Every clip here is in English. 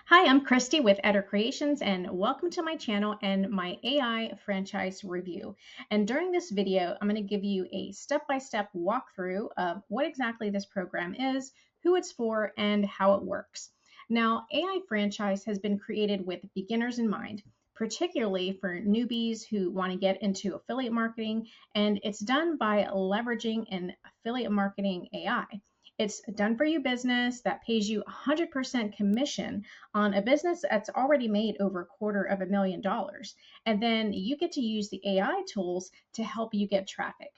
Hi, I'm Christy with Editor Creations, and welcome to my channel and my AI franchise review. And during this video, I'm going to give you a step-by-step walkthrough of what exactly this program is, who it's for, and how it works. Now, AI franchise has been created with beginners in mind, particularly for newbies who want to get into affiliate marketing, and it's done by leveraging an affiliate marketing AI. It's done for you business that pays you 100% commission on a business that's already made over $250,000. And then you get to use the AI tools to help you get traffic.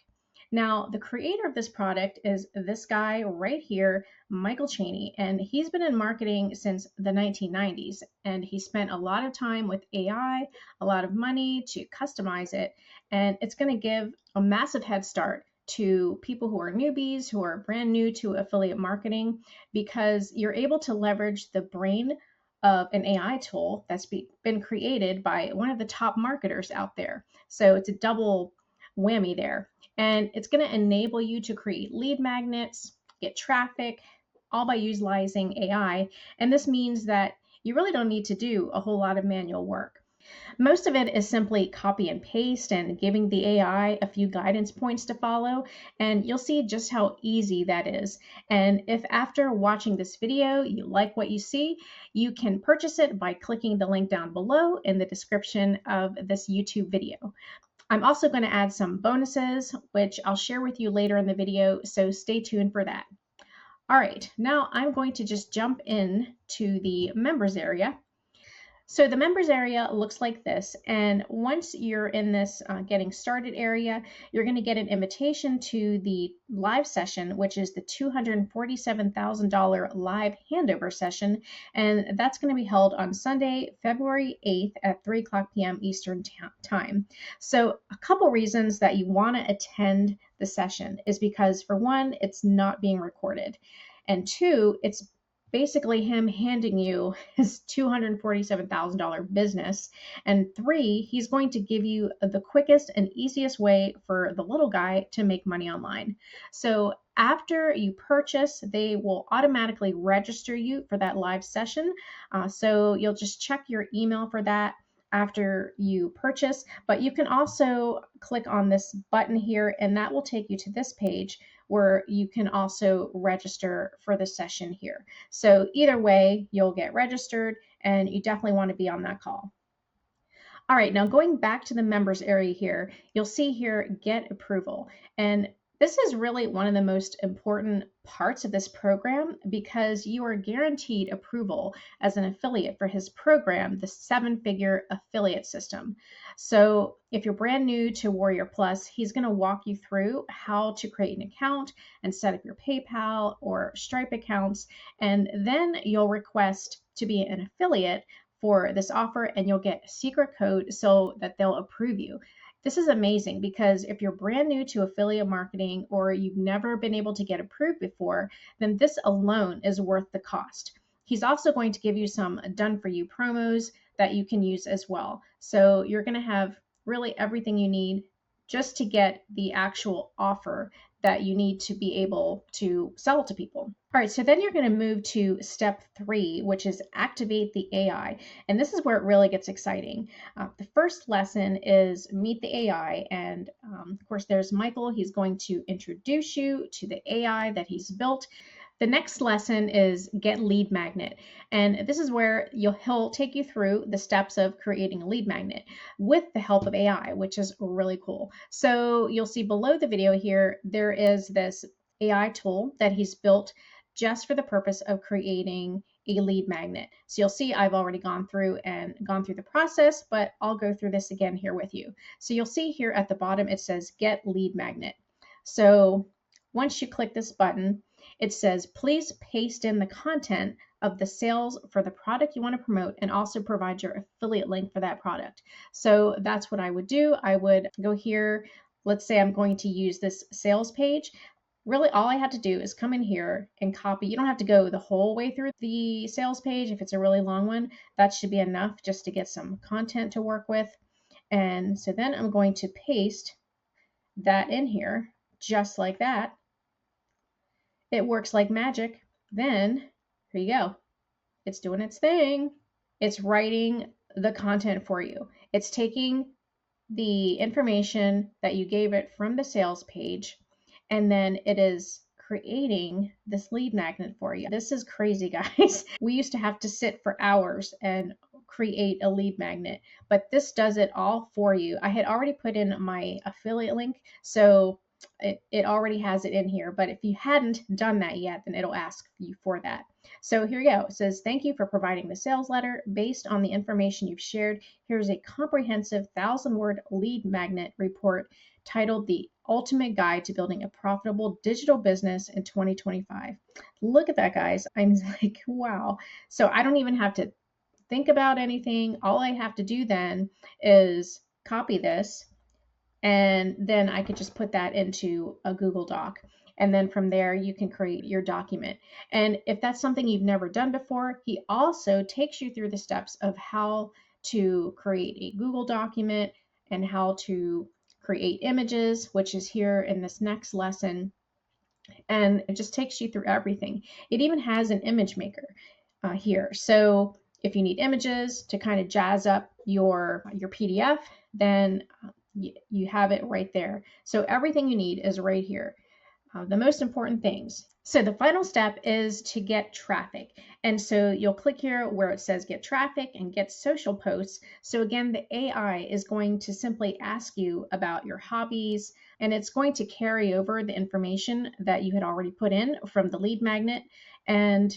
Now, the creator of this product is this guy right here, Michael Chaney, and he's been in marketing since the 1990s. And he spent a lot of time with AI, a lot of money to customize it. And it's going to give a massive head start to people who are newbies, who are brand new to affiliate marketing, because you're able to leverage the brain of an AI tool that's been created by one of the top marketers out there. So it's a double whammy there. And it's going to enable you to create lead magnets, get traffic, all by utilizing AI. And this means that you really don't need to do a whole lot of manual work. Most of it is simply copy and paste and giving the AI a few guidance points to follow, and you'll see just how easy that is. And if after watching this video you like what you see, you can purchase it by clicking the link down below in the description of this YouTube video. I'm also going to add some bonuses, which I'll share with you later in the video, so stay tuned for that. All right, now I'm going to just jump in to the members area. So the members area looks like this, and once you're in this getting started area, you're going to get an invitation to the live session, which is the $247,000 live handover session, and that's going to be held on Sunday, February 8th at 3:00 p.m. Eastern time. So a couple reasons that you want to attend the session is because, for one, it's not being recorded, and two, it's basically him handing you his $247,000 business. And three, he's going to give you the quickest and easiest way for the little guy to make money online. So after you purchase, they will automatically register you for that live session. So you'll just check your email for that after you purchase, but you can also click on this button here and that will take you to this page where you can also register for the session here. So either way, you'll get registered and you definitely want to be on that call. All right, now going back to the members area here, you'll see here, get approval. And this is really one of the most important parts of this program because you are guaranteed approval as an affiliate for his program, the 7-figure affiliate system. So if you're brand new to WarriorPlus, he's going to walk you through how to create an account and set up your PayPal or Stripe accounts, and then you'll request to be an affiliate for this offer and you'll get a secret code so that they'll approve you. This is amazing because if you're brand new to affiliate marketing or you've never been able to get approved before, then this alone is worth the cost. He's also going to give you some done for you promos that you can use as well. So you're going to have really everything you need just to get the actual offer that you need to be able to sell to people. All right, so then you're going to move to step 3, which is activate the AI. And this is where it really gets exciting. The first lesson is meet the AI. And of course, there's Michael. He's going to introduce you to the AI that he's built. The next lesson is get lead magnet. And this is where he'll take you through the steps of creating a lead magnet with the help of AI, which is really cool. So you'll see below the video here, there is this AI tool that he's built just for the purpose of creating a lead magnet. So you'll see I've already gone through the process, but I'll go through this again here with you. So you'll see here at the bottom, it says get lead magnet. So once you click this button, it says, please paste in the content of the sales for the product you want to promote and also provide your affiliate link for that product. So that's what I would do. I would go here. Let's say I'm going to use this sales page. Really, all I had to do is come in here and copy. You don't have to go the whole way through the sales page. If it's a really long one, that should be enough just to get some content to work with. And so then I'm going to paste that in here just like that. It works like magic. Then here you go. it's doing its thing. It's writing the content for you. It's taking the information that you gave it from the sales page, and then it is creating this lead magnet for you. This is crazy, guys. We used to have to sit for hours and create a lead magnet, but this does it all for you. I had already put in my affiliate link, so it already has it in here, but if you hadn't done that yet, then it'll ask you for that. So here you go. It says, thank you for providing the sales letter. Based on the information you've shared, here's a comprehensive 1,000-word lead magnet report titled The Ultimate Guide to Building a Profitable Digital Business in 2025. Look at that, guys. I'm like, wow. So I don't even have to think about anything. All I have to do then is copy this, and then I could just put that into a Google Doc. And then from there, you can create your document. And if that's something you've never done before, he also takes you through the steps of how to create a Google document and how to create images, which is here in this next lesson. And it just takes you through everything. It even has an image maker here. So if you need images to kind of jazz up your PDF, then you have it right there. So everything you need is right here. The most important things. So the final step is to get traffic. And so you'll click here where it says get traffic and get social posts. So again, the AI is going to simply ask you about your hobbies, and it's going to carry over the information that you had already put in from the lead magnet. And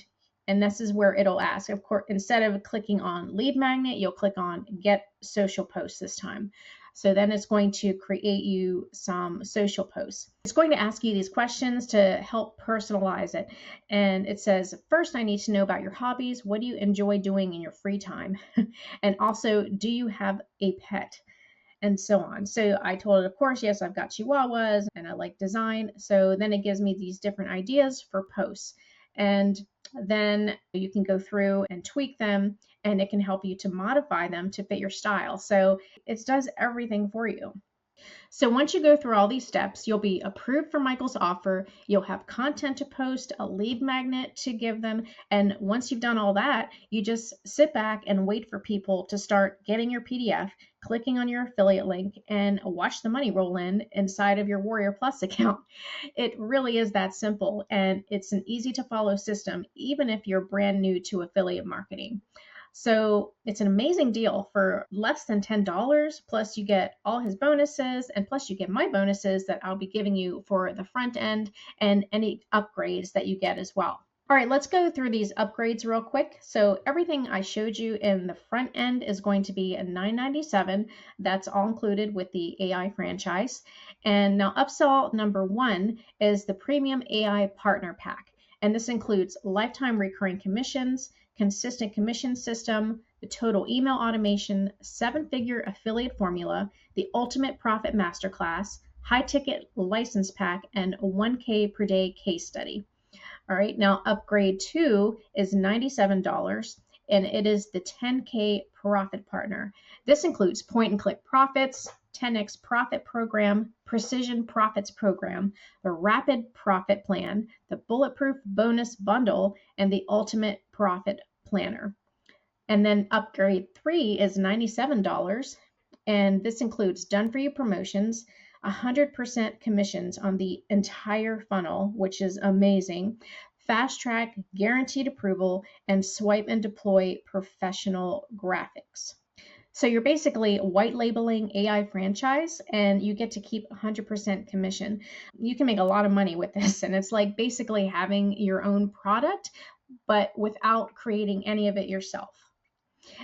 this is where it'll ask. Of course, instead of clicking on lead magnet, you'll click on get social posts this time. So then it's going to create you some social posts. It's going to ask you these questions to help personalize it. And it says, first, I need to know about your hobbies. What do you enjoy doing in your free time? And also, do you have a pet? And so on. So I told it, of course, yes, I've got Chihuahuas and I like design. So then it gives me these different ideas for posts. And then you can go through and tweak them, and it can help you to modify them to fit your style. So it does everything for you. So once you go through all these steps, you'll be approved for Michael's offer. You'll have content to post, a lead magnet to give them. And once you've done all that, you just sit back and wait for people to start getting your PDF, clicking on your affiliate link, and watch the money roll in inside of your WarriorPlus account. It really is that simple, and it's an easy to follow system, even if you're brand new to affiliate marketing. So it's an amazing deal for less than $10, plus you get all his bonuses, and plus you get my bonuses that I'll be giving you for the front end and any upgrades that you get as well. All right, let's go through these upgrades real quick. So everything I showed you in the front end is going to be a $9.97. That's all included with the AI franchise. And now upsell number 1 is the premium AI partner pack. And this includes lifetime recurring commissions, consistent commission system, the total email automation, 7-figure affiliate formula, the ultimate profit masterclass, high ticket license pack, and a 1K per day case study. All right, now upgrade 2 is $97, and it is the 10K profit partner. This includes point and click profits, 10X profit program, precision profits program, the rapid profit plan, the bulletproof bonus bundle, and the ultimate profit planner. And then upgrade 3 is $97, and this includes done for you promotions, 100% commissions on the entire funnel, which is amazing, fast track, guaranteed approval, and swipe and deploy professional graphics. So you're basically white labeling AI franchise, and you get to keep 100% commission. You can make a lot of money with this, and it's like basically having your own product, but without creating any of it yourself.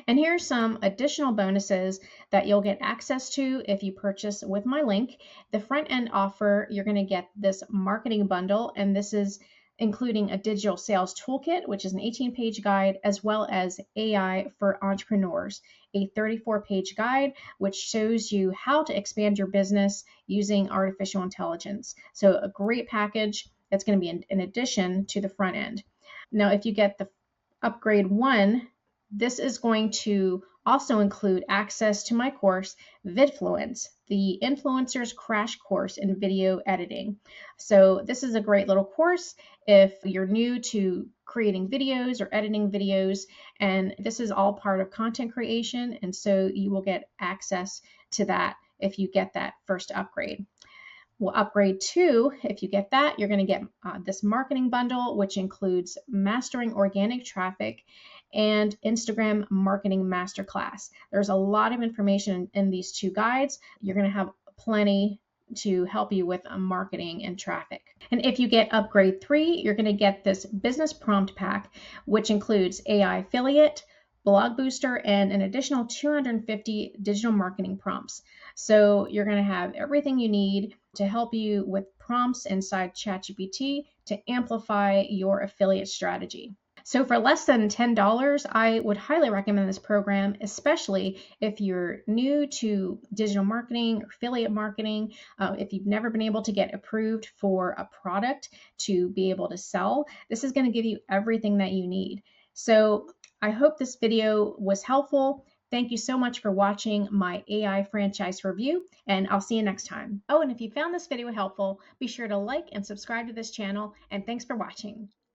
And here's some additional bonuses that you'll get access to if you purchase with my link. The front end offer, you're going to get this marketing bundle, and this is including a digital sales toolkit, which is an 18-page guide, as well as AI for entrepreneurs, a 34-page guide, which shows you how to expand your business using artificial intelligence. So a great package that's going to be in addition to the front end. Now, if you get the upgrade 1, this is going to also include access to my course, VidFluence, the Influencers Crash Course in Video Editing. So this is a great little course if you're new to creating videos or editing videos, and this is all part of content creation, and so you will get access to that if you get that first upgrade. Well, upgrade 2, if you get that, you're going to get this marketing bundle, which includes Mastering Organic Traffic and Instagram Marketing Masterclass. There's a lot of information in these 2 guides. You're going to have plenty to help you with marketing and traffic. And if you get upgrade 3, you're going to get this business prompt pack, which includes AI affiliate, blog booster, and an additional 250 digital marketing prompts. So you're going to have everything you need to help you with prompts inside ChatGPT to amplify your affiliate strategy. So for less than $10, I would highly recommend this program, especially if you're new to digital marketing or affiliate marketing, if you've never been able to get approved for a product to be able to sell. This is going to give you everything that you need. So I hope this video was helpful. Thank you so much for watching my AI franchise review, and I'll see you next time. Oh, and if you found this video helpful, be sure to like and subscribe to this channel, and thanks for watching.